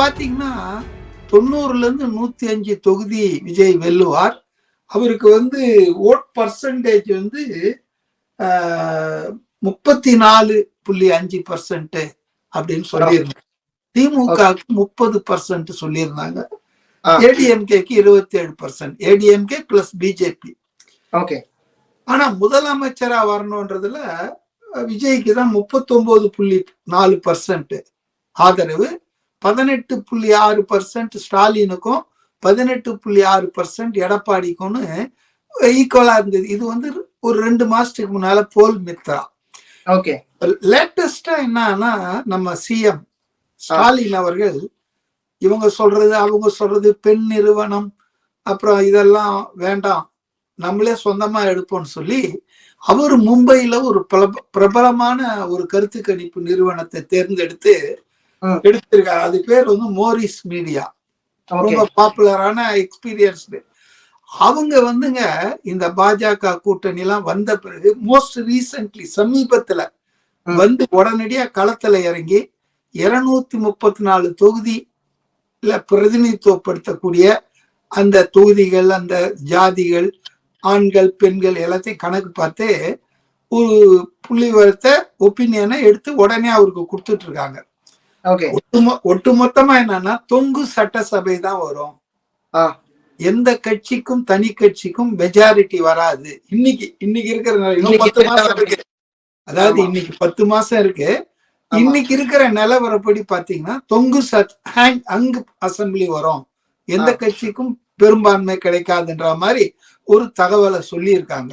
பாத்தீங்கன்னா 90ல இருந்து 105 தொகுதி விஜய் வெல்லுவார். அவருக்கு ஓட் பர்சன்டேஜ் 34.5% அப்படின்னு சொல்லியிருந்தாங்க. திமுகவுக்கு 30% சொல்லியிருந்தாங்க. ஏடிஎம்கேக்கு 27%. ADMK plus BJP. ஆனா முதலமைச்சரா வரணும்ன்றதுல விஜய்க்கு தான் 39.4% ஆதரவு, 18.6% ஸ்டாலினுக்கும் 18.6% எடப்பாடிக்கும் ஈக்குவலா இருந்தது. இது ஒரு 2 மாசத்துக்கு முன்னால போல் மித்ரா. லேட்டஸ்டா என்னன்னா நம்ம சிஎம் ஸ்டாலின் அவர்கள் இவங்க சொல்றது அவங்க சொல்றது பெண் நிறுவனம் அப்புறம் இதெல்லாம் வேண்டாம், நம்மளே சொந்தமா எடுப்போம்னு சொல்லி அவர் மும்பையில ஒரு பிரபலமான ஒரு கருத்து கணிப்பு நிறுவனத்தை தேர்ந்தெடுத்து எடுத்திருக்காரு. அது பேர் மோரிஸ் மீடியா. ரொம்ப பாப்புலரான எக்ஸ்பீரியன்ஸ்டு. அவங்க இந்த பாஜக கூட்டணி எல்லாம் வந்த பிறகு மோஸ்ட் ரீசன்ட்லி சமீபத்துல உடனடியா களத்துல இறங்கி 234 தொகுதியில பிரதிநிதித்துவப்படுத்தக்கூடிய அந்த தொகுதிகள், அந்த ஜாதிகள், ஆண்கள் பெண்கள் எல்லாத்தையும் கணக்கு பார்த்து ஒரு புள்ளிவரத்தை ஒப்பீனியனை எடுத்து உடனே அவருக்கு கொடுத்துட்டு இருக்காங்க. ஒட்டுமொத்தமா என்னன்னா தொங்கு சட்டசபை தான் வரும், எந்த கட்சிக்கும் தனி கட்சிக்கும் மெஜாரிட்டி வராது. இன்னைக்கு இருக்கிற இன்னும் 10 மாசம் இருக்கு, அதாவது இன்னைக்கு 10 மாசம் இருக்கு. இன்னைக்கு இருக்கிற நிலவரப்படி பாத்தீங்கன்னா தொங்கு அங்கு அசம்பிளி வரும், எந்த கட்சிக்கும் பெரும்பான்மை கிடைக்காதுன்ற மாதிரி ஒரு தகவலை சொல்லி இருக்காங்க.